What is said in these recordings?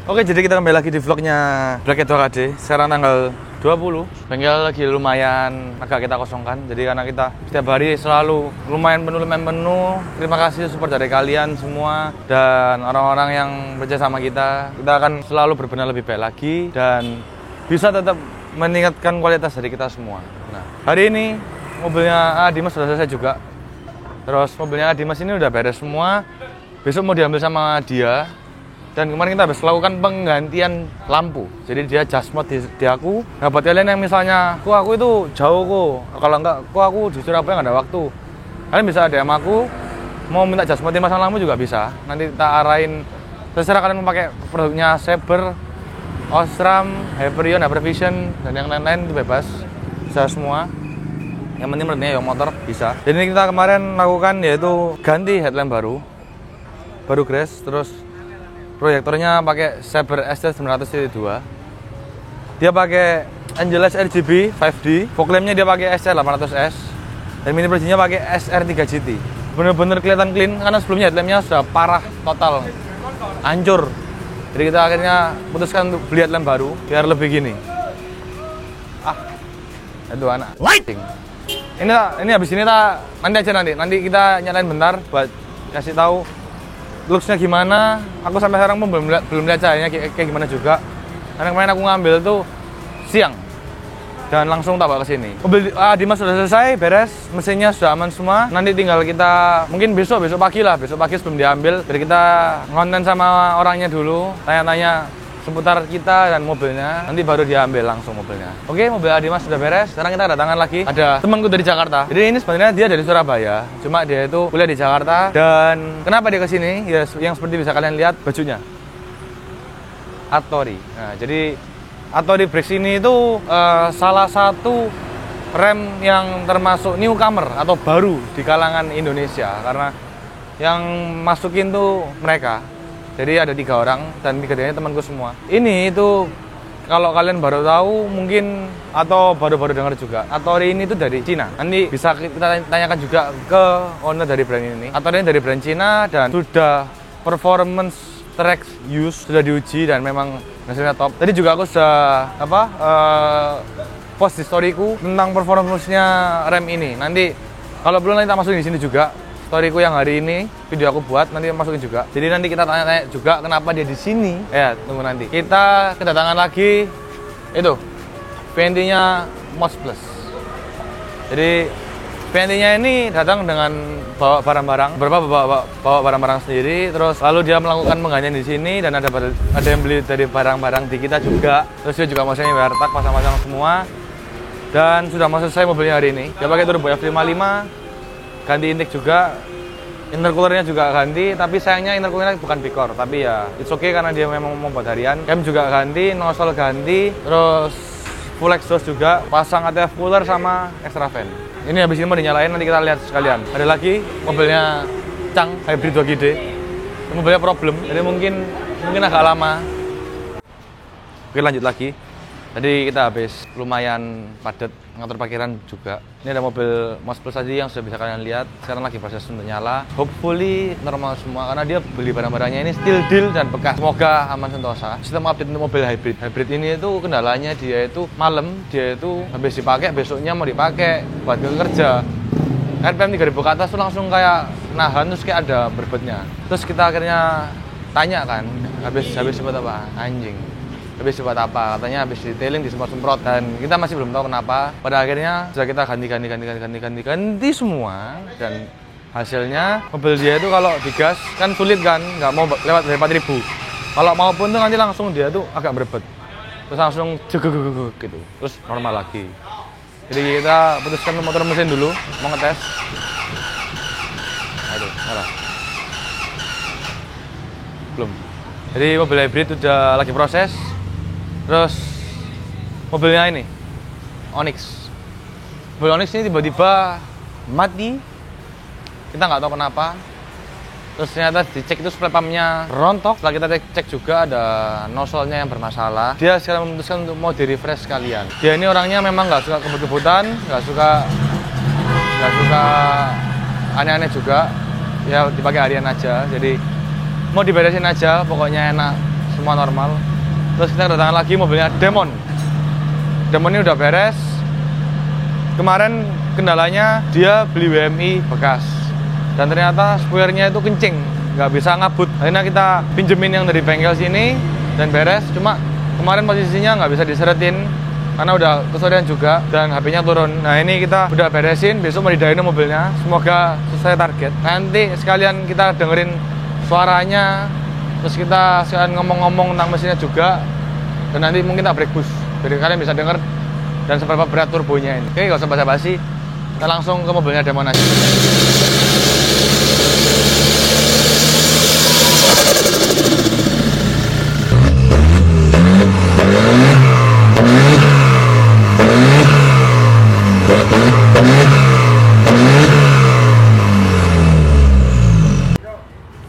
Oke, jadi kita kembali lagi di vlognya Bracket 2KD. Sekarang tanggal 20. Bengkel lagi lumayan agak kita kosongkan. Jadi karena kita setiap hari selalu lumayan penuh. Terima kasih support dari kalian semua dan orang-orang yang percaya sama kita. Kita akan selalu berbenah lebih baik lagi dan bisa tetap meningkatkan kualitas dari kita semua. Nah, hari ini mobilnya Dimas sudah selesai juga. Terus mobilnya Dimas ini udah beres semua. Besok mau diambil sama dia. Dan kemarin kita habis lakukan penggantian lampu. Jadi dia just mode di aku. Nah buat kalian yang misalnya, aku itu jauh kok. Kalau enggak, aku di Surabaya nggak ada waktu. Kalian bisa DM aku, mau minta just mode masang lampu juga bisa. Nanti kita arahin, terserah kalian mau pakai produknya Saber, Osram, Hyperion, Hypervision, dan yang lain-lain itu bebas. Bisa semua. Yang penting mereknya yang motor bisa. Jadi kita kemarin lakukan yaitu ganti headlamp baru crash, terus proyektornya pakai Saber ST900-2. Dia pakai Angeles RGB 5D. Fog lampnya dia pakai SC800S. Dan mini projinya pakai SR3 GT. Bener-bener kelihatan clean karena sebelumnya headlampnya sudah parah total, hancur. Jadi kita akhirnya putuskan untuk beli headlamp baru biar lebih gini. Itu anak. Lighting. Ini habis ini nanti kita nyalain bentar buat kasih tahu looks-nya gimana. Aku sampai sekarang pun belum lihat cahayanya kayak gimana juga. Karena kemarin aku ngambil tuh siang dan langsung tak bawa ke sini. Mobil Dimas sudah selesai, beres, mesinnya sudah aman semua. Nanti tinggal kita mungkin besok pagi sebelum diambil. Biar kita ngonten sama orangnya dulu, tanya-tanya seputar kita dan mobilnya. Nanti baru diambil langsung mobilnya. Oke, mobil Dimas sudah beres. Sekarang kita kedatangan lagi. Ada temanku dari Jakarta. Jadi ini sebenarnya dia dari Surabaya. Cuma dia itu kuliah di Jakarta. Dan kenapa dia kesini? Ya, yang seperti bisa kalian lihat bajunya. Hattori. Nah, jadi Hattori Brakes ini itu salah satu rem yang termasuk newcomer atau baru di kalangan Indonesia. Karena yang masukin tuh mereka. Jadi ada 3 orang dan 3-tiganya temanku semua. Ini itu kalau kalian baru tahu mungkin atau baru-baru dengar juga. Hattori ini itu dari Cina. Nanti bisa kita tanyakan juga ke owner dari brand ini. Hattori ini dari brand Cina dan sudah performance track use sudah diuji dan memang hasilnya top. Tadi juga aku sudah post di storyku tentang performance-nya rem ini. Nanti kalau belum nanti kita masukin di sini juga. Storyku yang hari ini video aku buat nanti masukin juga. Jadi nanti kita tanya-tanya juga kenapa dia di sini. Ya, tunggu nanti. Kita kedatangan lagi itu VNT-nya Mods Plus. Jadi VNT-nya ini datang dengan bawa barang-barang, bawa barang-barang sendiri. Terus lalu dia melakukan penggantian di sini dan ada yang beli dari barang-barang di kita juga. Terus dia juga masangnya wear tag, pasang-pasang semua. Dan sudah mau selesai mobilnya hari ini. Dia pakai turbo F55. Ganti intake juga, intercoolernya juga ganti, tapi sayangnya intercoolernya bukan Bicor, tapi ya it's okay karena dia memang mau buat harian. Cam juga ganti, nozzle ganti, terus full exhaust juga, pasang ATF cooler sama extra fan. Ini habis ini mau dinyalain, nanti kita lihat sekalian. Ada lagi mobilnya Chang Hybrid 2GD, mobilnya problem, jadi mungkin agak lama. Oke, lanjut lagi. Tadi kita habis lumayan padat ngatur parkiran juga. Ini ada mobil Mods Plus tadi yang sudah bisa kalian lihat. Sekarang lagi proses untuk nyala. Hopefully normal semua karena dia beli barang-barangnya ini still deal dan bekas. Semoga aman sentosa. Sistem update untuk mobil hybrid. Hybrid ini itu kendalanya dia itu malam dia itu habis dipakai besoknya mau dipakai buat kerja. RPM 3000 ke atas tuh langsung kayak nahan terus kayak ada berbetnya. Terus kita akhirnya tanya kan, habis sempat apa? Anjing. Habis buat apa? Katanya habis detailing disemprot-semprot dan kita masih belum tahu kenapa. Pada akhirnya sudah kita ganti semua dan hasilnya mobil dia itu kalau digas kan sulit kan, nggak mau lewat dari 4000. Kalau maupun tuh nanti langsung dia tuh agak berebet. Terus langsung jegegegeg gitu. Terus normal lagi. Jadi kita putuskan motor mesin dulu, mau ngetes. Aduh, salah. Belum. Jadi mobil hybrid udah lagi proses. Terus mobilnya ini Onyx. Mobil Onyx ini tiba-tiba mati. Kita nggak tahu kenapa. Terus ternyata dicek itu spray pumpnya rontok. Setelah kita cek juga ada nozzle-nya yang bermasalah. Dia sekarang memutuskan untuk mau di-refresh sekalian. Dia ini orangnya memang nggak suka kebut-kebutan, nggak suka aneh-aneh juga. Ya dipakai harian aja. Jadi mau diberesin aja, pokoknya enak semua normal. Terus kita kedatangan lagi mobilnya Demon. Demon ini udah beres. Kemarin kendalanya dia beli WMI bekas dan ternyata spoilernya itu kencing, nggak bisa ngabut. Akhirnya kita pinjemin yang dari bengkel sini dan beres. Cuma kemarin posisinya nggak bisa diseretin karena udah kesorean juga dan HP-nya turun. Nah ini kita udah beresin, besok mau didyno mobilnya. Semoga sesuai target. Nanti sekalian kita dengerin suaranya, terus kita sekalian ngomong-ngomong tentang mesinnya juga. Dan nanti mungkin kita break bus, jadi kalian bisa denger dan seberapa berat turbonya ini. Oke, gak usah basa-basi, kita langsung ke mobilnya Demon aja.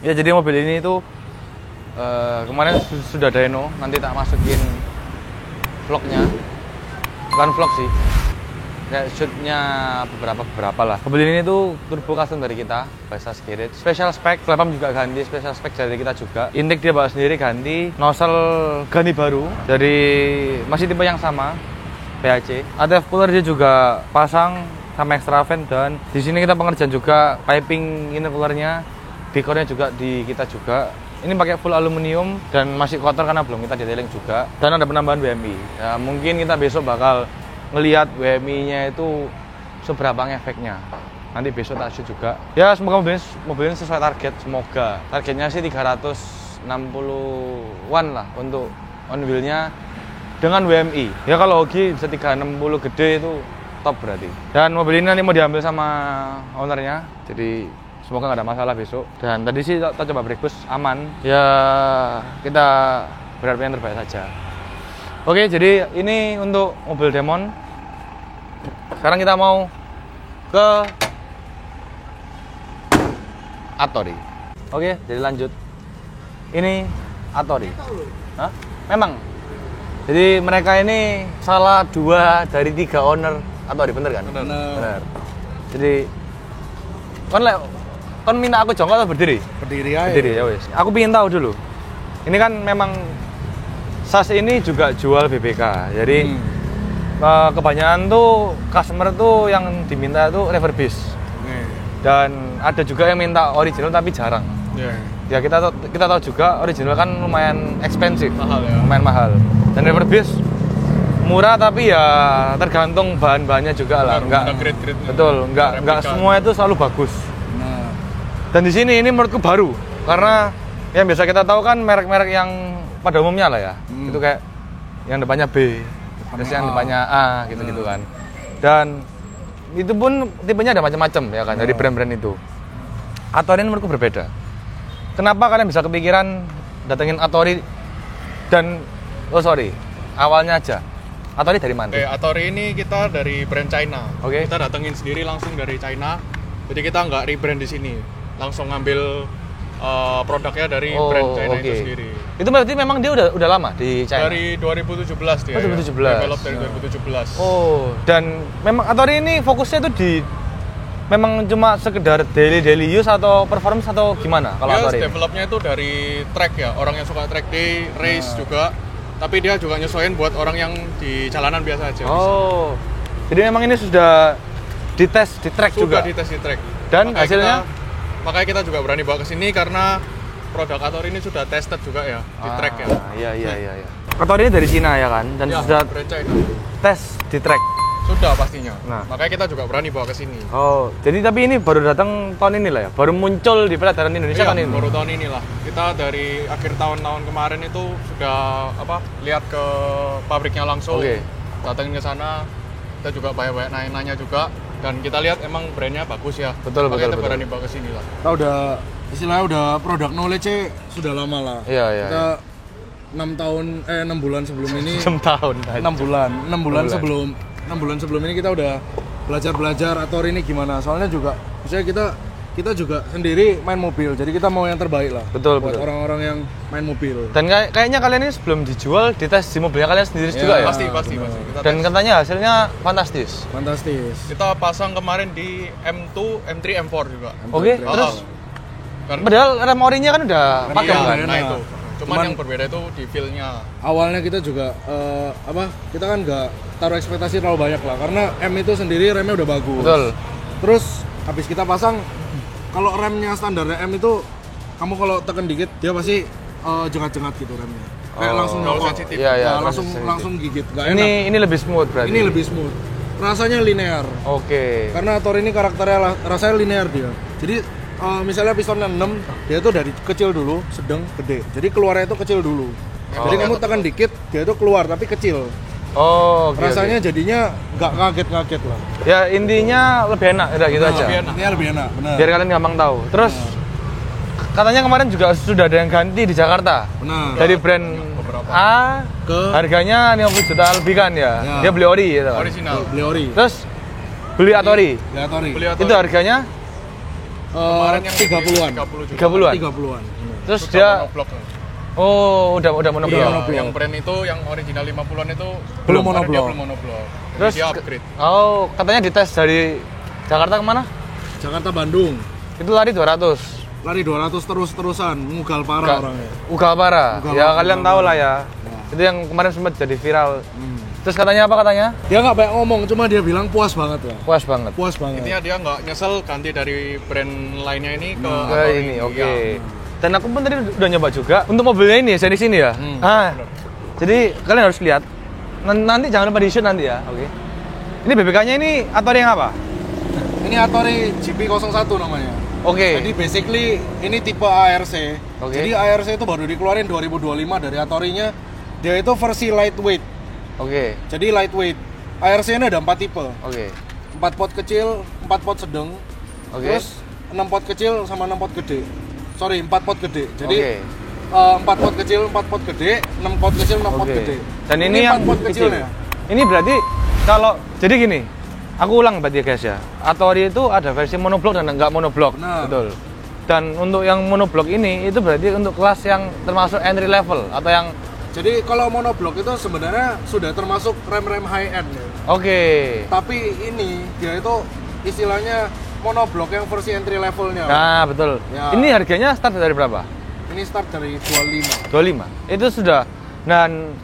Ya jadi mobil ini tuh kemarin sudah dyno, nanti tak masukin vlognya, bukan vlog sih, kayak shootnya beberapa lah. Mobil ini tuh turbo custom dari kita, Vesas Garage. Special spek, pelapam juga ganti, special spek dari kita juga. Intake dia bawa sendiri ganti, nozzle ganti baru dari masih tipe yang sama, PHC. ATF cooler dia juga pasang sama extra vent dan di sini kita pengerjaan juga piping intercoolernya. Dekornya juga di kita juga. Ini pakai full aluminium dan masih kotor karena belum kita detailing juga. Dan ada penambahan WMI. Ya, mungkin kita besok bakal ngelihat WMI-nya itu seberapa efeknya. Nanti besok tak shoot juga. Ya semoga mobilnya sesuai target. Semoga targetnya sih 360-an lah untuk on wheel-nya dengan WMI. Ya kalau Ogi bisa 360 gede itu top berarti. Dan mobil ini nanti mau diambil sama ownernya. Jadi semoga nggak ada masalah besok. Dan tadi sih kita coba break bus aman. Ya kita berharap yang terbaik saja. Oke, jadi ini untuk mobil Demon. Sekarang kita mau ke Hattori. Oke, jadi lanjut. Ini Hattori. Hah? Memang. Jadi mereka ini salah 2 dari 3 owner Hattori, bener kan? Bener. Jadi kon minta aku jongkok atau berdiri? Berdiri aja. Berdiri ya wes. Aku pengen tahu dulu. Ini kan memang SAS ini juga jual BBK. Jadi kebanyakan tuh customer tuh yang diminta tuh refurbished. Dan ada juga yang minta original tapi jarang. Ya kita tahu juga original kan lumayan expensive, mahal ya. Lumayan mahal. Dan refurbished murah tapi ya tergantung bahan-bahannya juga lah. Enggak betul, enggak semua itu selalu bagus. Dan di sini ini menurutku baru karena yang biasa kita tahu kan merek-merek yang pada umumnya lah ya. Itu kayak yang depannya B, terus yang depannya A gitu-gitu kan. Dan itu pun tipenya ada macam-macam ya kan dari brand-brand itu. Hattori ini menurutku berbeda. Kenapa kalian bisa kepikiran datengin Hattori dan awalnya aja. Hattori dari mana? Hattori ini kita dari brand China. Oke. Kita datengin sendiri langsung dari China. Jadi kita nggak rebrand di sini. Langsung ngambil produknya dari brand China itu sendiri. Itu berarti memang dia udah lama di China? Dari 2017 dia. 2017. Develop dari 2017. Oh, dan memang Hattori ini fokusnya itu di memang cuma sekedar daily use atau performance atau gimana kalau Hattori? Developnya itu dari track ya. Orang yang suka track day, race juga. Tapi dia juga nyesuaiin buat orang yang di jalanan biasa aja. Oh. Bisa. Jadi memang ini sudah dites di track juga? Sudah dites di track. Dan hasilnya? Makanya kita juga berani bawa ke sini karena produk Hattori ini sudah tested juga ya di track ya. Iya. Hattori ini dari Cina ya kan? Dan sudah tes di track? Sudah pastinya. Nah. Makanya kita juga berani bawa ke sini. Oh, jadi tapi ini baru datang tahun ini lah ya? Baru muncul di peredaran Indonesia tahun ini? Baru tahun inilah. Kita dari akhir tahun kemarin itu sudah lihat ke pabriknya langsung. Datangin ke sana, kita juga banyak nanya juga. Dan kita lihat emang brandnya bagus ya. Betul. Kita berani bawa ke sini lah. Kita udah produk knowledge sudah lama lah. Iya. Kita 6 bulan sebelum ini. 6 tahun. 6 bulan sebelum ini kita udah belajar Hattori ini gimana. Soalnya juga misalnya kita juga sendiri main mobil. Jadi kita mau yang terbaik lah. Betul. Buat orang-orang yang main mobil. Dan kayaknya kalian ini sebelum dijual dites di mobilnya kalian sendiri juga ya? Pasti. Dan katanya hasilnya fantastis. Kita pasang kemarin di M2, M3, M4 juga. Oke. Terus Kan? padahal rem orinya kan udah pakai kan? Nah itu. Cuman yang berbeda itu di feel-nya. Awalnya kita juga kita kan nggak taruh ekspektasi terlalu banyak lah, karena M itu sendiri remnya udah bagus. Betul. Terus habis kita pasang, kalau remnya standarnya M itu kamu kalau tekan dikit dia pasti jengat-jengat gitu remnya. Kayak langsung terlalu nyokot. sensitif. Iya, langsung gigit. Nggak enak. Ini lebih smooth berarti. Ini lebih smooth. Rasanya linear. Oke. Karena Hattori ini karakternya rasanya linear dia. Jadi misalnya pistonnya 6, dia tuh dari kecil dulu, sedang, gede. Jadi keluarnya itu kecil dulu. Jadi kamu tekan dikit, dia itu keluar tapi kecil. Oh, oke. Rasanya jadinya nggak kaget-kaget lah. Ya intinya lebih enak, udah gitu aja. lebih enak. Ini lebih enak, benar. Biar kalian gampang tahu. Terus katanya kemarin juga sudah ada yang ganti di Jakarta. Benar. Dari brand Beberapa. A Ke harganya 50 juta lebih kan ya. Ya. Dia beli ori gitu. Original. beli ori. Terus beli Hattori. Beli Hattori. Beli Hattori. Itu harganya Kemarin yang 30-an. 30 juta. 30-an. 30-an. Terus Itu dia monoblok. udah monoblok. Iya, monoblok. yang brand itu yang original 50-an itu Belum kemarin dia monoblok. belum monoblok. Jadi Terus dia upgrade. katanya dites dari Jakarta kemana? Jakarta Bandung. Itu lari 200. Lari 200 terus-terusan, ngugal parah orangnya. Ugal parah. Ugal Ya parah, kalian ugal tahu parah. lah ya. Itu yang kemarin sempat jadi viral. Terus katanya apa katanya? Dia nggak banyak ngomong, cuma dia bilang puas banget lah. Puas banget. Puas banget. Intinya dia nggak nyesel ganti dari brand lainnya ini ke Ke Hattori. ini, oke. Iya. Dan aku pun tadi udah nyoba juga untuk mobilnya ini seri sini ya. Jadi kalian harus lihat. Nanti jangan lupa di shoot nanti ya, oke. Ini BBK-nya ini Hattori yang apa? Ini Hattori GP01 namanya. Oke. Jadi basically ini tipe ARC. Oke. Jadi ARC itu baru dikeluarin 2025 dari Hattori-nya. Dia itu versi lightweight. Oke. Jadi lightweight. ARC ini ada 4 tipe. Oke. 4 pot kecil, 4 pot sedang. Oke. Terus 6 pot kecil sama 6 pot gede. Sorry, 4 pot gede. Jadi Oke. 4 pot kecil, 4 pot gede, 6 pot kecil, 6 pot Oke. gede. Dan ini yang 4 pot kecil. kecilnya. Ini berarti kalau jadi gini, aku ulang berarti ya guys ya. Hattori itu ada versi monoblok dan enggak monoblok. Benar. Betul. Dan untuk yang monoblok ini itu berarti untuk kelas yang termasuk entry level atau yang Jadi kalau monoblok itu sebenarnya sudah termasuk rem-rem high end ya. oke. Tapi ini dia itu istilahnya monoblok yang versi entry levelnya. Nah, betul. Ya. Ini harganya start dari berapa? Ini start dari 25. 25. Itu sudah. Dan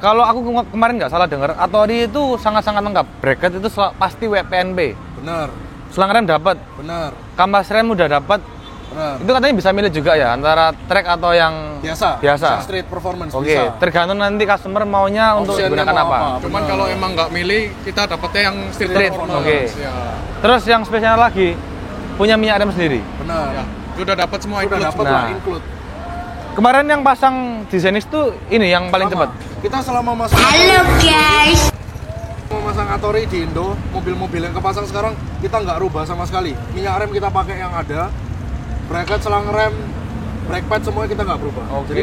kalau aku kemarin nggak salah dengar, Hattori itu sangat-sangat lengkap. Bracket itu pasti WPNB. Benar, Selang rem dapat, benar, kampas rem udah dapat. benar. Itu katanya bisa milih juga ya antara track atau yang Biasa. Biasa. Street performance Oke, bisa. tergantung nanti customer maunya untuk Optionnya digunakan mau apa. apa. Cuman Benar. kalau emang nggak milih, kita dapetnya yang street Street, performance. oke. Ya. Terus yang spesial lagi punya minyak rem sendiri. Benar. Ya. Sudah dapat semua Udah include dapat semua. lah Nah. include. Kemarin yang pasang di Zenith tuh ini yang paling Sama. cepat. Kita selama masang memasang Hattori di Indo, mobil-mobil yang kepasang sekarang kita nggak rubah sama sekali. Minyak rem kita pakai yang ada, bracket, selang rem, brake pad semuanya kita nggak berubah. Oke. Jadi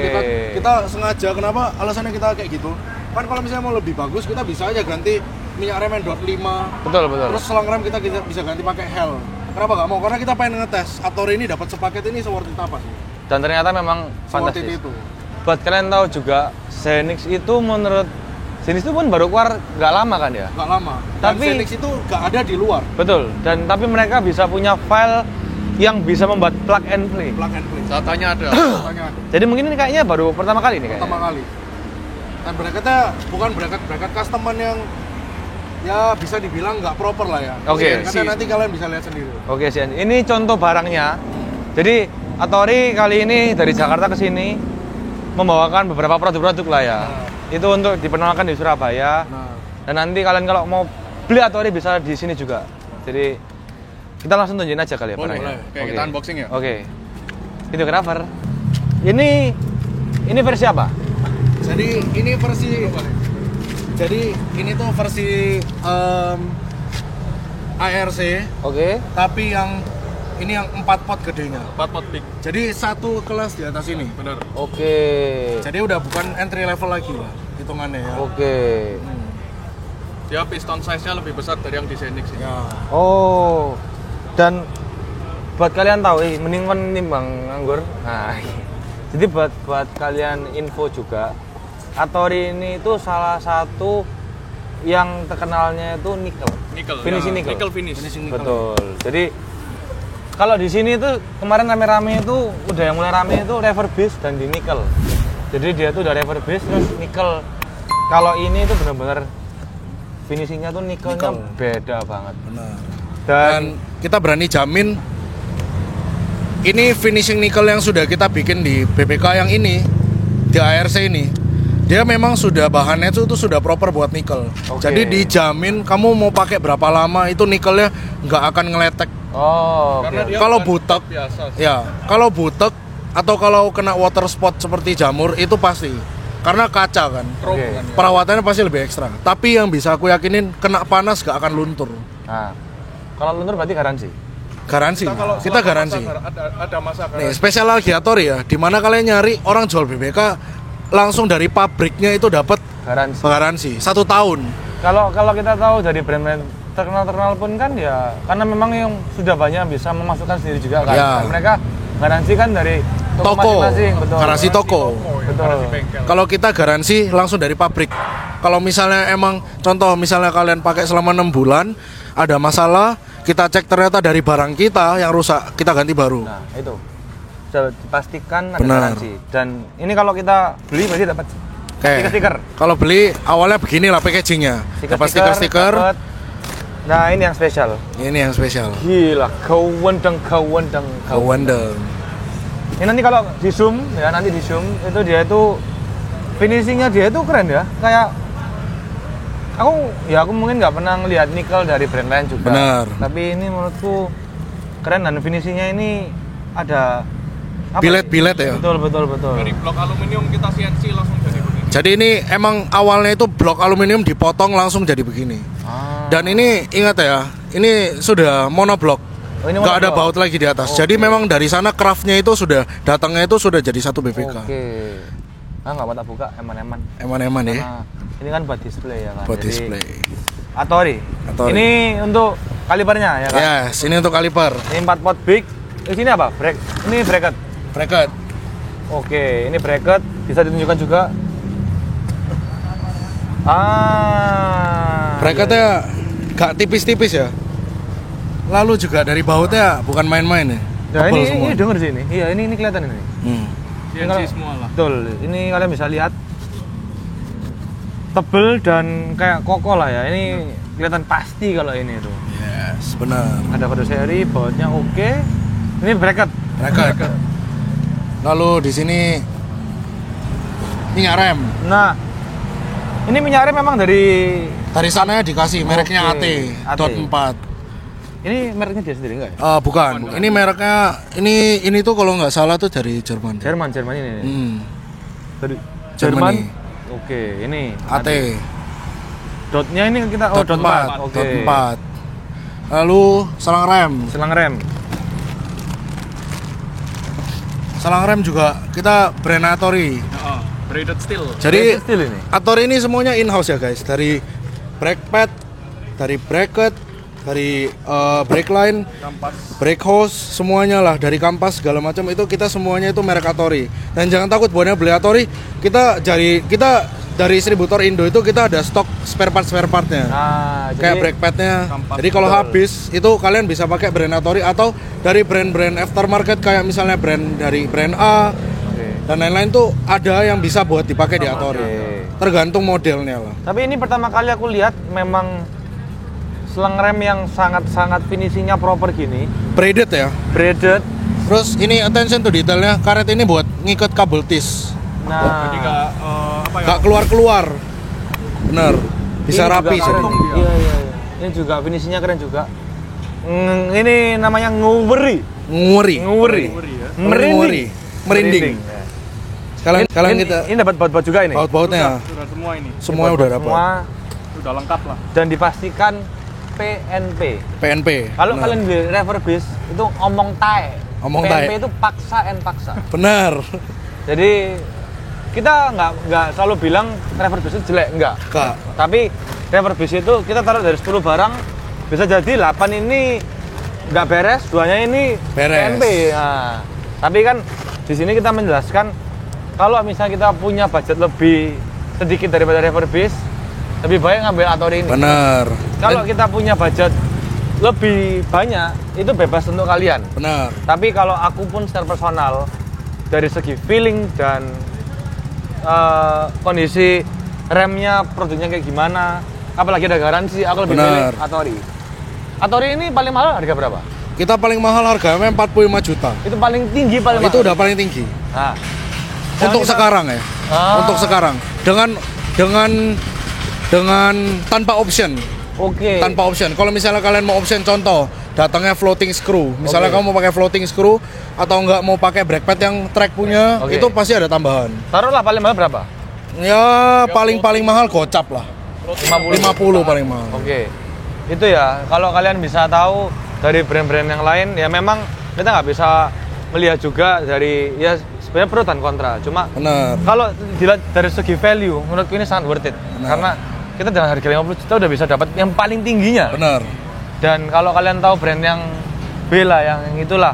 kita sengaja, kenapa alasannya kita kayak gitu? Kan kalau misalnya mau lebih bagus kita bisa aja ganti minyak rem yang dot 5. Betul, betul. Terus selang rem kita bisa ganti pakai Hell. Kenapa nggak mau? Karena kita pengen ngetes Hattori ini dapat sepaket ini worth it apa sih? Dan ternyata memang Worth it fantastis. itu. Buat kalian tahu juga, Zenith itu menurut Zenith itu pun baru keluar nggak lama kan ya? Nggak lama. Tapi- Dan Zenith itu nggak ada di luar. Betul. Dan tapi mereka bisa punya file yang bisa membuat plug and play. Plug and play. Datanya ada. Katanya ada. Jadi mungkin ini kayaknya baru pertama kali nih Pertama kayaknya. kali. Dan bracketnya bukan bracket customer yang ya bisa dibilang nggak proper lah ya. Oke. Karena nanti kalian bisa lihat sendiri. Oke, Sian. Ini contoh barangnya. Jadi Hattori kali ini dari Jakarta ke sini membawakan beberapa produk-produk lah ya. Itu untuk diperkenalkan di Surabaya. Nah, Dan nanti kalian kalau mau beli Hattori bisa di sini juga. Jadi kita langsung tunjukin aja kali ya Boleh, barangnya. boleh. Kayak kita unboxing ya? Oke. Videographer. Ini versi apa? jadi ini versi ini tuh versi ARC Oke. tapi ini yang 4 pot gedenya. 4 pot big. Jadi satu kelas di atas ini. Bener. Oke. Jadi udah bukan entry level lagi lah hitungannya ya. Oke. Dia piston size-nya lebih besar dari yang di Zenith sih. Ya. Oh. Dan buat kalian tahu, mending menimbang nganggur. Nah, jadi buat kalian info juga, Hattori ini itu salah satu yang terkenalnya itu nikel. Nickel. Finishing ya. nickel. Nickel finish. Finishing nickel. Betul. Jadi Kalau di sini tuh kemarin rame-rame itu udah yang mulai rame itu refurbish dan di nikel. Jadi dia tuh udah refurbish terus nikel. Kalau ini tuh benar-benar finishingnya tuh nikelnya beda banget. Benar. Dan kita berani jamin ini finishing nikel yang sudah kita bikin di BBK yang ini, di ARC ini, dia memang sudah bahannya itu sudah proper buat nikel. Jadi dijamin kamu mau pakai berapa lama itu nikelnya nggak akan ngeletek. Karena dia Kalau bukan butek, biasa sih. ya kalau butek atau kalau kena water spot seperti jamur itu pasti. Karena kaca kan, Chrome kan ya. perawatannya pasti lebih ekstra. Tapi yang bisa aku yakinin kena panas gak akan luntur. nah, kalau luntur berarti garansi. Garansi. Kita garansi. Ada masa Nih, garansi. spesial Algiator ya, dimana kalian nyari orang jual BBK langsung dari pabriknya itu dapat Garansi. garansi 1 tahun. Kalau kita tahu dari brand-brand terkenal pun kan ya karena memang yang sudah banyak bisa memasukkan sendiri juga kan. Ya. Mereka garansi kan dari Toko, masing-masing, betul. garansi toko. Betul. Garansi bengkel. Kalau kita garansi langsung dari pabrik. Kalau misalnya emang contoh misalnya kalian pakai selama 6 bulan ada masalah, kita cek ternyata dari barang kita yang rusak, kita ganti baru. Nah, itu. Sudah dipastikan ada Benar. garansi. Dan ini kalau kita beli berarti dapat stiker-stiker. Kalau beli awalnya beginilah packagingnya. Dapat stiker-stiker. dapat- Nah, ini yang spesial. Ini yang spesial. Gila, kewendeng. Kewendeng. Ini nanti kalau di zoom ya, nanti di zoom itu dia itu finishingnya dia itu keren ya. Kayak aku mungkin nggak pernah ngelihat nikel dari brand lain juga. Benar. Tapi ini menurutku keren dan finishingnya ini ada apa Bilet-bilet ya. Betul. Dari blok aluminium kita CNC langsung jadi begini. Jadi ini emang awalnya itu blok aluminium dipotong langsung jadi begini. Dan ini ingat ya, ini sudah monoblok. Oh, ini Nggak ada monoblok. baut lagi di atas. Oke. Jadi memang dari sana craftnya itu sudah datangnya itu sudah jadi satu BBK. Oke. Nggak mau tak buka eman-eman. Eman-eman ya. Karena ini kan buat display ya kan. Buat Jadi, display. Atori. Atori. Ini untuk kalipernya ya kan. Yes, ini untuk kaliper. Ini 4 pot big. Di sini apa? Ini bracket. Bracket. Oke, ini bracket bisa ditunjukkan juga. Bracketnya gak tipis-tipis ya. Lalu juga dari bautnya bukan main-main ya. Nah, Tebal ini semua. denger sih ini. Iya, ini kelihatan ini. CNC Kalau- semua lah. Betul. Ini kalian bisa lihat tebel dan kayak kokoh lah ya. Ini kelihatan pasti kalau ini tuh. Yes, benar. Ada kode seri, bautnya oke. Ini bracket. Bracket. Lalu di sini minyak rem. Nah, ini minyak rem memang dari Dari sana dikasih mereknya Oke, AT. Dot 4. ini mereknya dia sendiri enggak ya? Bukan. Ini mereknya ini tuh kalau nggak salah tuh dari Jerman. Jerman ini. Dari Jerman. Oke, ini AT. dotnya ini kita Dot 4. Oke. Dot 4. Lalu selang rem. Selang rem. Selang rem juga kita brand Atori. Braided steel. Jadi Steel ini. Atori ini semuanya in-house ya guys. Dari brake pad, dari bracket, dari brake line, Kampas. brake hose, semuanya lah, dari kampas segala macam itu kita semuanya itu merek Atori. Dan jangan takut buatnya beli Atori, kita dari distributor Indo itu kita ada stok spare partnya. Nah, Kayak jadi brake padnya. Kampas. Jadi kalau Betul. habis itu kalian bisa pakai brand Atori atau dari brand-brand aftermarket kayak misalnya dari brand A Oke. dan lain-lain tuh ada yang bisa buat dipakai di Atori. Oke. Tergantung modelnya lah. Tapi ini pertama kali aku lihat memang selang rem yang sangat-sangat finishingnya proper gini, Braided ya. braided. Terus ini attention to detailnya, karet ini buat ngikat kabel tis. Nah, Jadi nggak apa ya? Gak keluar-keluar. Bener. Bisa ini rapi juga jadi. keren. Iya. Ini juga finishingnya keren juga. Ini namanya ngeweri. Nguri. Ngeweri. ya. Nguri. Merinding. Ya. Kalian ini, kita ini dapat baut-baut juga ini. baut-bautnya Sudah semua ini. semua udah dapat. Semua Sudah lengkap lah. dan dipastikan PNP. PNP. Kalau Bener. kalian beli refurbish itu omong tae. Omong PNP tae. itu paksa and paksa. Benar. Jadi kita nggak selalu bilang refurbish itu jelek, enggak. Kak. Tapi refurbish itu kita taruh dari 10 barang bisa jadi 8 ini nggak beres, 2-nya ini Beres. PNP. Nah, tapi kan di sini kita menjelaskan kalau misalnya kita punya budget lebih sedikit daripada refurbish, lebih baik ngambil Atori ini. Benar. Kalau kita punya budget lebih banyak itu bebas untuk kalian. Benar. Tapi kalau aku pun secara personal dari segi feeling dan kondisi remnya, produknya kayak gimana, apalagi ada garansi, aku lebih Benar. pilih Hattori. Hattori ini paling mahal harga berapa? Kita paling mahal harganya 45 juta. Itu paling tinggi paling Itu mahal. udah paling tinggi. Nah, Untuk kita- sekarang ya. Untuk sekarang dengan tanpa option. Oke. Tanpa option. Kalau misalnya kalian mau option, contoh datangnya floating screw. Misalnya Oke. kamu mau pakai floating screw atau enggak mau pakai brake pad yang track punya, Oke. itu pasti ada tambahan. Taruhlah paling mahal berapa? Ya paling mahal gocap lah. 50 paling mahal. Oke. Itu ya, kalau kalian bisa tahu dari brand-brand yang lain, ya memang kita nggak bisa melihat juga dari, ya sebenarnya pro dan kontra. Cuma Benar. kalau dilihat dari segi value, menurutku ini sangat worth it. Benar. Karena kita dengan harga 50 juta udah bisa dapat yang paling tingginya. Benar. Dan kalau kalian tahu brand yang Bella, yang itulah,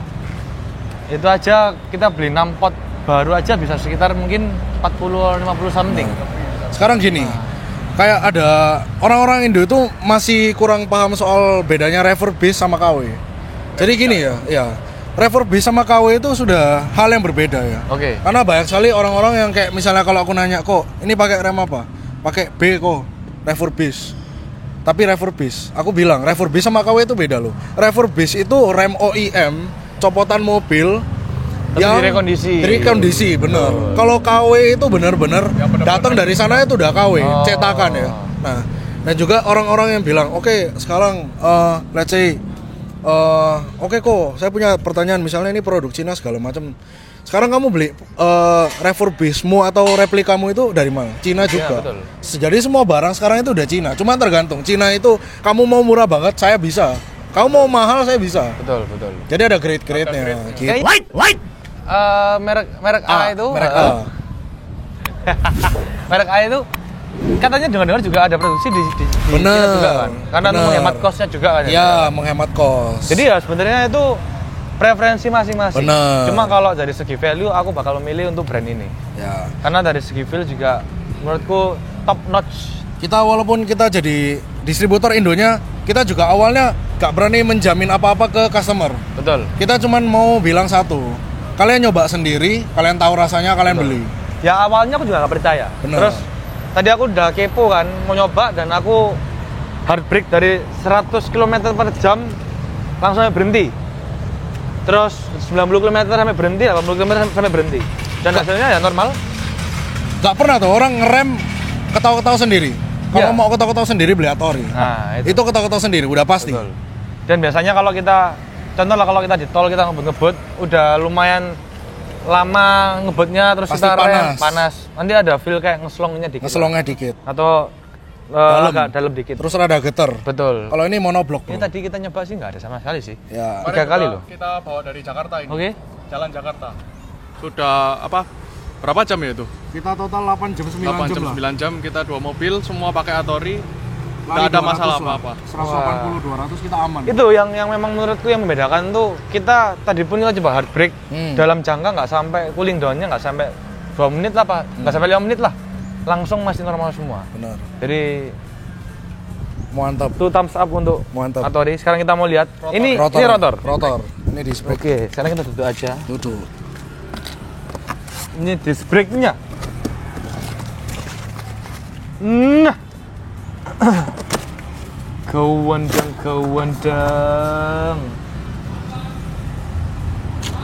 itu aja kita beli 6 pot baru aja bisa sekitar mungkin 40-50 something. Sekarang gini, kayak ada orang-orang Indo itu masih kurang paham soal bedanya refurbish sama KW. Jadi gini ya, refurbish sama KW itu sudah hal yang berbeda ya. Oke. Karena banyak sekali orang-orang yang kayak misalnya kalau aku nanya, kok ini pakai rem apa? Pakai B kok, refurbish. Tapi refurbish, aku bilang refurbish sama KW itu beda loh. Refurbish itu rem OEM, copotan mobil Tapi yang direkondisi. direkondisi, bener. Oh. Kalau KW itu bener-bener datang dari sana itu udah KW, Oh. cetakan ya. Nah, dan juga orang-orang yang bilang, oke, sekarang let's say oke kok, saya punya pertanyaan, misalnya ini produk Cina segala macam. Sekarang kamu beli refurbishmu atau replikamu itu dari mana? Cina juga. betul. Jadi semua barang sekarang itu udah Cina. Cuma tergantung. Cina itu kamu mau murah banget, saya bisa. Kamu mau mahal, saya bisa. Betul, betul. Jadi ada grade-grade-nya. Gitu. Kayaknya merek A itu merek A. merek A itu katanya dengar-dengar juga ada produksi di Bener, China juga kan, karena untuk bener. menghemat cost-nya juga kan. Ya, menghemat kos. Jadi ya sebenarnya itu preferensi masing-masing. Bener. Cuma kalau dari segi value aku bakal memilih untuk brand ini, ya, karena dari segi feel juga menurutku top notch. kita walaupun kita jadi distributor Indonya, kita juga awalnya gak berani menjamin apa-apa ke customer. Betul. Kita cuman mau bilang satu, kalian nyoba sendiri, kalian tahu rasanya, kalian beli. Ya awalnya aku juga nggak percaya. Bener. Terus tadi aku udah kepo kan, mau nyoba dan aku hard brake dari 100 km per jam langsung berhenti. Terus 90 km sampai berhenti, 80 km sampai berhenti. Dan hasilnya ya normal. Gak pernah tuh orang ngerem ketawa-ketawa sendiri. Kalau Iya. mau ketawa-ketawa sendiri beli Hattori. Nah, Itu ketawa-ketawa sendiri, udah pasti. Betul. Dan biasanya kalau kita, contoh lah kalau kita di tol kita ngebut-ngebut, udah lumayan lama ngebutnya, terus Pasti kita rem panas. panas. Nanti ada feel kayak ngeslongnya dikit. Ngeselongnya dikit. Atau Dalam. agak dalam dikit. Terus rada getar. Betul. Kalau ini monoblok, Ini bro. tadi kita nyoba sih nggak ada sama sekali sih. Ya. Kemarin 3 kali juga loh. Kita bawa dari Jakarta ini. Oke. Jalan Jakarta. Sudah berapa jam ya itu? Kita total 8 jam 8 jam 9 jam kita 2 mobil semua pakai Hattori. Enggak ada masalah apa-apa. 180 200 kita aman. Itu yang memang menurutku yang membedakan tuh, kita tadi pun kita coba hard brake dalam jangka nggak sampai cooling down-nya nggak sampai 2 menit lah Pak, nggak sampai 5 menit lah, langsung masih normal semua. Benar. Jadi Mantap. itu thumbs up untuk Mantap. Hattori. Sekarang kita mau lihat ini rotor. Rotor. Ini disc brake. Oke, sekarang kita duduk aja. Duduk. Ini disc brake-nya. Nah. Kewendang.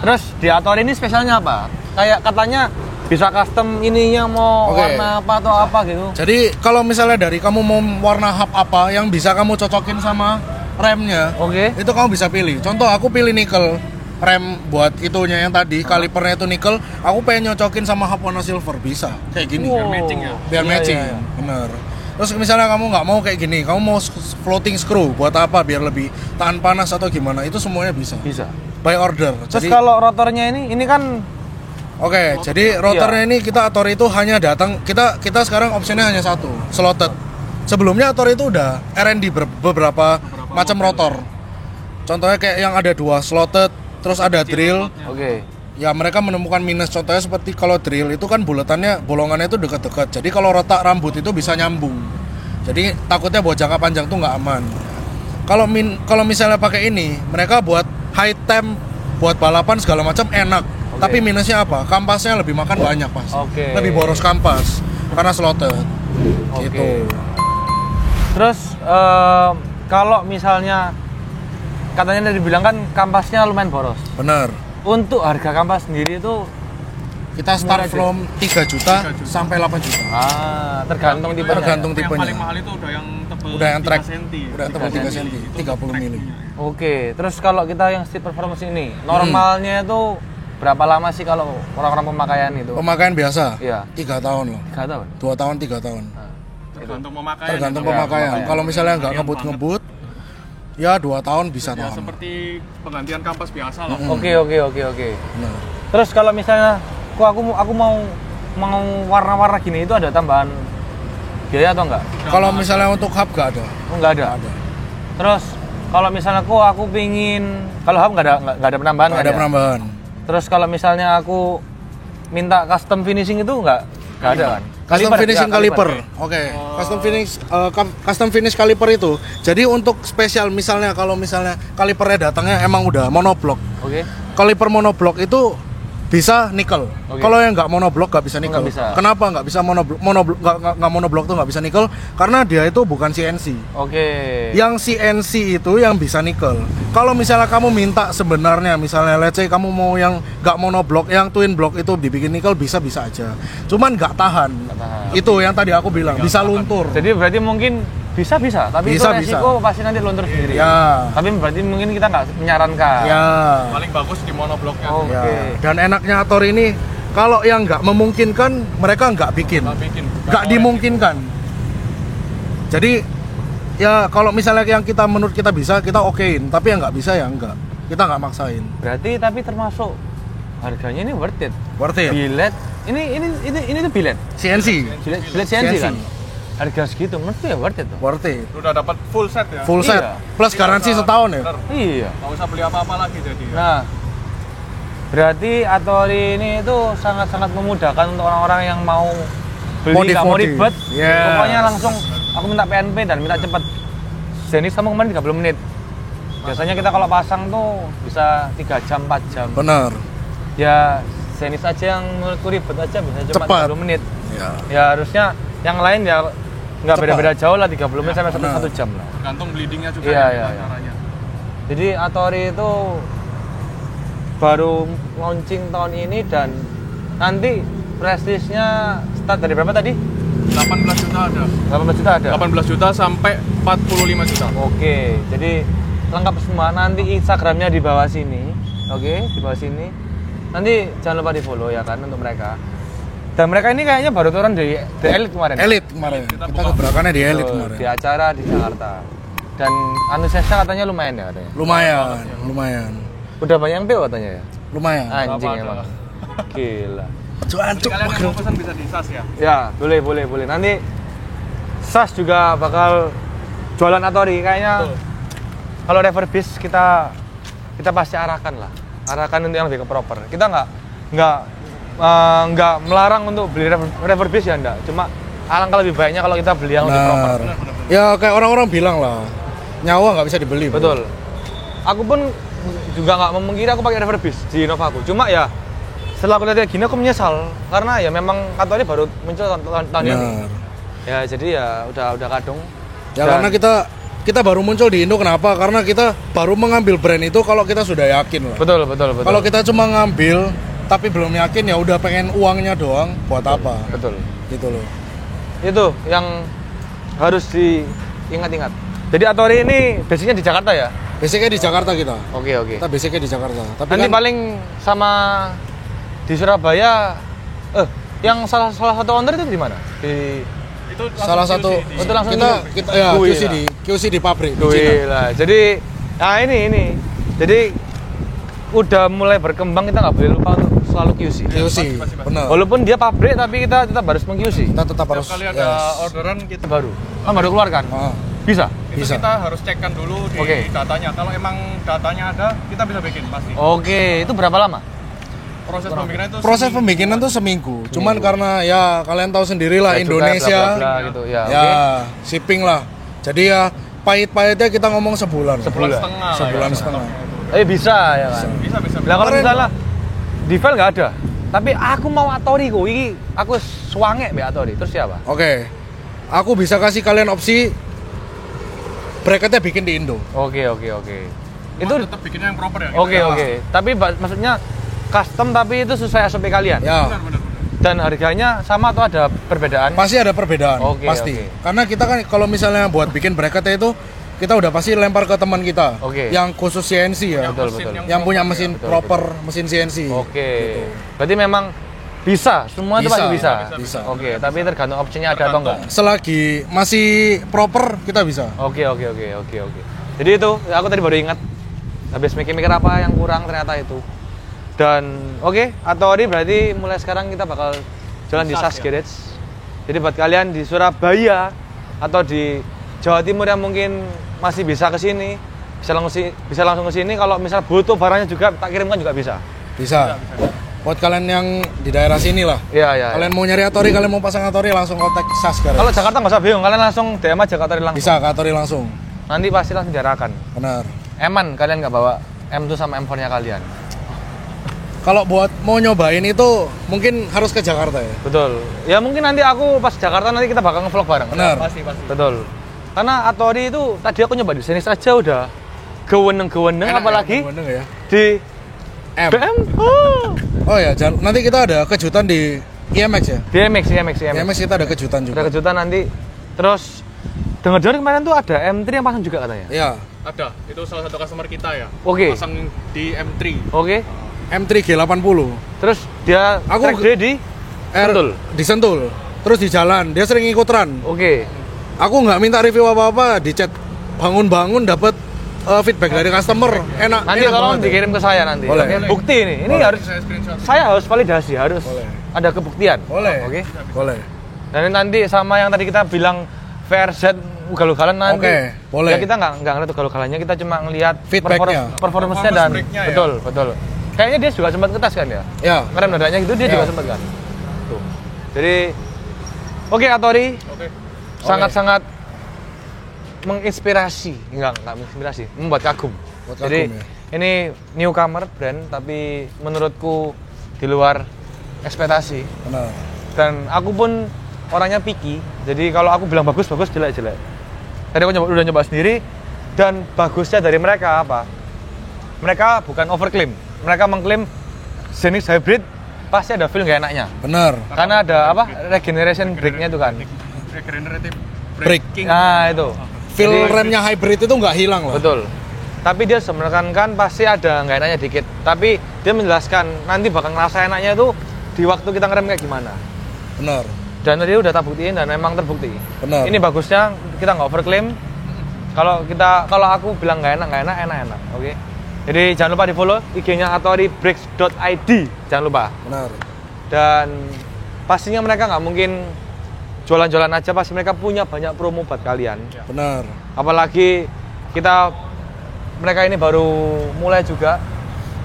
Terus di Hattori ini spesialnya apa? Kayak katanya bisa custom ininya mau Oke. warna apa atau apa gitu. Jadi kalau misalnya dari kamu mau warna hub apa yang bisa kamu cocokin sama remnya, Oke. itu kamu bisa pilih. Contoh aku pilih nickel rem buat itunya yang tadi, kalipernya itu nickel. Aku pengen nyocokin sama hub warna silver, bisa kayak gini. Wow. matching ya? Biar Iya, matching, iya, iya. bener. Terus misalnya kamu nggak mau kayak gini, kamu mau floating screw buat apa? Biar lebih tahan panas atau gimana? Itu semuanya bisa. Bisa. By order. Terus Jadi kalau rotornya ini kan oke, jadi rotornya ini kita Hattori itu hanya datang, kita sekarang opsinya hanya satu, slotted. Sebelumnya Hattori itu udah R&D beberapa macam rotor. Contohnya kayak yang ada 2 slotted, terus ada drill. oke. Ya mereka menemukan minus, contohnya seperti kalau drill itu kan bulatannya, bolongannya itu dekat-dekat. Jadi kalau retak rambut itu bisa nyambung. Jadi takutnya buat jangka panjang tuh nggak aman. Kalau misalnya pakai ini, mereka buat high temp, buat balapan segala macam enak. Tapi minusnya apa? Kampasnya lebih makan banyak pasti. Lebih boros kampas karena slotted. Gitu. Terus kalau misalnya katanya tadi bilang kan kampasnya lumayan boros. Bener. Untuk harga kampas sendiri itu kita start from 3 juta sampai 8 juta. Tergantung tipenya. Tergantung tipenya. Yang paling mahal itu udah yang tebel Udah yang track 3 cm. Udah yang tebel 3 cm, 30 mili. Oke, terus kalau kita yang street performance ini, normalnya itu berapa lama sih kalau orang-orang pemakaian itu? Pemakaian biasa? Iya. 3 tahun loh. 3 tahun? 2 tahun, 3 tahun. Tergantung pemakaian. Tergantung pemakaian. Kalau misalnya nggak ngebut-ngebut, ya 2 tahun bisa Ya tahan. seperti penggantian kampas biasa lah. Oke. Nah. Terus kalau misalnya aku mau warna-warna gini itu ada tambahan biaya atau enggak? Kalau misalnya untuk hub nggak ada. Oh, enggak ada. Terus kalau misalnya aku pingin, kalau hub nggak ada penambahan. Nggak ada penambahan. Terus kalau misalnya aku minta custom finishing itu nggak ada kan? Custom finishing kaliper. Oke. Custom finish kaliper itu. Jadi untuk spesial misalnya kalau misalnya kalipernya datangnya emang udah monoblok. Oke. Kaliper monoblok itu bisa nikel. Kalau yang nggak monoblok nggak bisa nikel. Nggak bisa. Kenapa nggak bisa nggak monoblok tuh nggak bisa nikel? Karena dia itu bukan CNC. Oke. Yang CNC itu yang bisa nikel. Kalau misalnya kamu minta sebenarnya misalnya let's say kamu mau yang nggak monoblok, yang twin block itu dibikin nikel bisa aja. Cuman nggak tahan. Itu yang tadi aku bilang bisa luntur. Jadi berarti mungkin bisa, tapi Bisa, itu resiko pasti nanti luntur sendiri. Ya. Tapi berarti mungkin kita nggak menyarankan. Ya. Paling bagus di monobloknya. Oke. Ya. Dan enaknya Ator ini kalau yang nggak memungkinkan mereka nggak bikin. Nggak dimungkinkan. Jadi ya kalau misalnya yang kita menurut kita bisa kita okein, tapi yang nggak bisa ya enggak. Kita nggak maksain. Berarti tapi termasuk harganya ini worth it. Worth it. Bilet ini tuh bilet. CNC. Bilet CNC kan. Harga segitu menurutku ya worth it tuh. Worth it. Udah dapat full set ya. Full set. Iya. Plus garansi setahun ya. Iya. Nggak usah beli apa-apa lagi jadi. Nah, berarti Atori ini itu sangat-sangat memudahkan untuk orang-orang yang mau beli nggak mau ribet. Yes. Pokoknya langsung aku minta PNP dan minta cepet. Jenis sama kemarin 30 menit. Biasanya kita kalau pasang tuh bisa 3 jam, 4 jam. Benar. Ya, jenis aja yang menurutku ribet aja bisa cuma Cepat. 30 menit. Ya. Ya harusnya yang lain ya nggak Cepat. beda-beda jauh lah, 30 menit sampai benar. 1 jam lah. Tergantung bleedingnya juga Iya, ya, iya, gimana caranya. Jadi Atori itu baru launching tahun ini dan nanti prestisnya start dari berapa tadi? 18 juta ada. 18 juta ada? 18 juta sampai 45 juta. Oke, jadi lengkap semua. Nanti Instagramnya di bawah sini. Oke, di bawah sini. Nanti jangan lupa di follow ya kan untuk mereka. Dan mereka ini kayaknya baru turun dari Elite kemarin. Elite kemarin. Kita gebrakannya di Elite Tuh, kemarin. di acara di Jakarta. Dan antusiasnya katanya lumayan ya katanya. Lumayan. Udah banyak yang PO katanya ya. Lumayan. Anjing Berapa emang. ada? Gila. Jadi kalian yang mau pesan bisa di SAS ya. Ya, boleh. Nanti SAS juga bakal jualan Atori kayaknya. Betul. Kalau refurbish kita pasti arahkan untuk yang lebih ke proper. Kita nggak melarang untuk beli refurbish ya enggak. Cuma alangkah lebih baiknya kalau kita beli yang lebih proper. Benar. Ya kayak orang-orang bilang lah, nyawa nggak bisa dibeli. Bro. Betul. Aku pun juga nggak memungkiri aku pakai refurbish di Innova aku. Cuma ya setelah aku lihat gini aku menyesal karena ya memang Atori baru muncul tahun ini. Ya jadi ya udah kadung. Ya karena kita baru muncul di Indo, kenapa? Karena kita baru mengambil brand itu kalau kita sudah yakin lah. Betul. Kalau kita cuma ngambil tapi belum yakin ya udah pengen uangnya doang, buat apa? Betul. Gitu loh. Itu yang harus diingat-ingat. Jadi Atori ini basicnya di Jakarta ya? Basicnya di Jakarta kita. Oke. Kita basicnya di Jakarta. Tapi Nanti kan paling sama di Surabaya. Yang salah satu owner itu di mana? Itu salah satu Itu langsung kita ya Wih, QC di pabrik di Cina. lah. Jadi ini. Jadi udah mulai berkembang, kita nggak boleh lupa untuk selalu QC. QC, benar. Walaupun dia pabrik tapi kita tetap harus meng-QC. Kita tetap harus Setiap kali ada orderan kita Baru keluar kan? Ah, Bisa. itu bisa. kita harus cekkan dulu di Oke. datanya. Kalau emang datanya ada, kita bisa bikin pasti. Oke, itu berapa lama? Proses pembikinan itu Proses pembikinan tuh seminggu. Cuman karena ya kalian tahu sendirilah Ya, Indonesia. bla, bla, bla, gitu. Ya, Ya, shipping lah. Jadi ya pahit-pahitnya kita ngomong sebulan. Sebulan. setengah. Sebulan lah ya. setengah. Bisa ya kan. Bisa. Lah kalau Kemarin- misalnya di file nggak ada, tapi aku mau Atori kok, iki aku suwange mbek Atori. Terus siapa? Oke. Aku bisa kasih kalian opsi bracketnya bikin di Indo. Oke. Itu tetap bikinnya yang proper ya. Oke. Tapi maksudnya custom tapi itu sesuai SOP kalian. Ya, Benar. Dan harganya sama atau ada perbedaan? pasti ada perbedaan, Oke, pasti. oke. Karena kita kan kalau misalnya buat bikin bracketnya itu kita udah pasti lempar ke teman kita Oke. yang khusus CNC ya. Betul. Yang punya mesin Betul, proper, mesin CNC. Oke. Gitu. Berarti memang bisa, semua itu Bisa, pasti bisa. bisa. Oke, tapi tergantung opsinya ada atau enggak. Selagi masih proper kita bisa. Oke. Jadi itu aku tadi baru ingat habis mikir-mikir apa yang kurang ternyata itu. Dan oke, Atori berarti mulai sekarang kita bakal jalan di SAS Garage. Jadi buat kalian di Surabaya atau di Jawa Timur yang mungkin masih bisa ke sini, bisa langsung ke sini. Kalau misal butuh barangnya juga tak kirimkan juga bisa. Bisa. Buat kalian yang di daerah sini lah. Iya. Kalian mau nyari Atori, kalian mau pasang Atori langsung kontak SAS Garage. Kalau Jakarta nggak usah bingung, kalian langsung DM aja ke Atori langsung. Bisa ke Atori langsung. Nanti pasti langsung diarahkan. Benar. Eman kalian nggak bawa M2 sama M4-nya kalian. Kalau buat mau nyobain itu mungkin harus ke Jakarta ya. Betul. Ya mungkin nanti aku pas Jakarta nanti kita bakal nge-vlog bareng. Benar. Pasti. Betul. Karena Atori itu tadi aku nyoba di sini saja udah geweneng-geweneng Enak apalagi ya, bener ya. di M. BM. Oh ya, nanti kita ada kejutan di IMX ya. IMX. IMX kita ada kejutan juga. Ada kejutan nanti. Terus dengar-dengar kemarin tuh ada M3 yang pasang juga katanya. Iya. Ada. Itu salah satu customer kita ya. Oke. Pasang di M3. Oke. M3 G80. Terus dia Aku track day di Sentul. Di Sentul. Terus di jalan, dia sering ikut run. Oke. Aku nggak minta review apa-apa, di chat bangun-bangun dapat feedback dari customer. Enak. Nanti enak tolong banget ya. dikirim ke saya nanti. Boleh. Oke, bukti ini. Ini Boleh. harus Saya screenshot. saya harus validasi, harus Boleh. ada kebuktian. Boleh. Oke. Boleh. Dan nanti sama yang tadi kita bilang VRZ ugal-ugalan nanti. Oke, boleh. Ya kita nggak ngeliat ugal-ugalannya, kita cuma ngelihat Feedbacknya. performance-nya dan breaknya ya. betul. Kayaknya dia juga sempat ngetes kan ya? Ya. Ngerem dadanya gitu dia Ya. juga sempat kan. Tuh. Jadi oke Atori Oke. sangat-sangat menginspirasi, enggak menginspirasi, membuat kagum. Buat Jadi kagum, ya. ini newcomer brand tapi menurutku di luar ekspektasi. Benar. Dan aku pun orangnya picky. Jadi kalau aku bilang bagus, jelek. Tadi aku udah nyoba sendiri dan bagusnya dari mereka apa? Mereka bukan overclaim. Mereka mengklaim Zenith Hybrid pasti ada feel nggak enaknya. Benar. Karena ada apa? Regeneration brake-nya itu kan. Regenerative Braking. Nah, itu. Feel Jadi- remnya hybrid itu nggak hilang loh. Betul. Tapi dia menekankan pasti ada nggak enaknya dikit. Tapi dia menjelaskan nanti bakal ngerasa enaknya itu di waktu kita ngerem kayak gimana. Benar. Dan tadi udah tak buktiin dan memang terbukti. Benar. Ini bagusnya kita nggak overclaim. Kalau aku bilang nggak enak. Oke. Jadi jangan lupa di follow IG-nya atoribrakes.id. Jangan lupa. Benar. Dan pastinya mereka nggak mungkin jualan-jualan aja, pasti mereka punya banyak promo buat kalian. Benar. Apalagi mereka ini baru mulai juga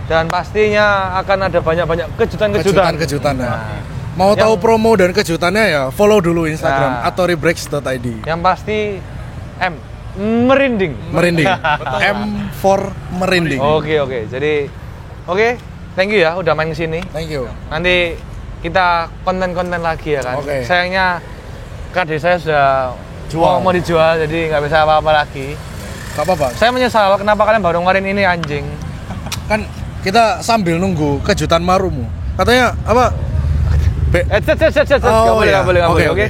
dan pastinya akan ada banyak kejutan-kejutan. Kejutan ya. Nah, Mau yang- tahu promo dan kejutannya ya follow dulu Instagram Nah. atoribrakes.id. Yang pasti merinding. Merinding. M4 merinding. Oke. Jadi thank you ya udah main kesini. Thank you. Nanti kita konten-konten lagi ya kan. Oke. Sayangnya KD saya sudah Jual. mau dijual jadi nggak bisa apa-apa lagi. Gak apa-apa. Saya menyesal kenapa kalian baru ngeluarin ini anjing. Kan kita sambil nunggu kejutan marumu. Katanya apa? Nggak Oh, boleh, iya. nggak boleh, Oke, oke. oke.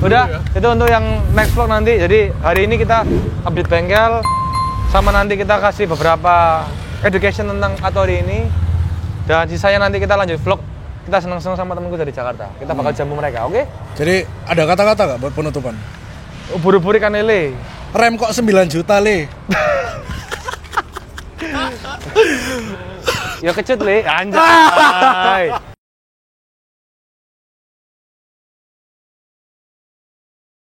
Udah, itu untuk yang next vlog nanti. Jadi hari ini kita update bengkel, sama nanti kita kasih beberapa education tentang Atori ini. Dan sisanya nanti kita lanjut vlog. Kita senang-senang sama temenku dari Jakarta. Kita bakal jamu mereka, oke? Jadi ada kata-kata gak buat penutupan? Buru-buru kan lele. Rem kok 9 juta le. Ya kecut le, anjay.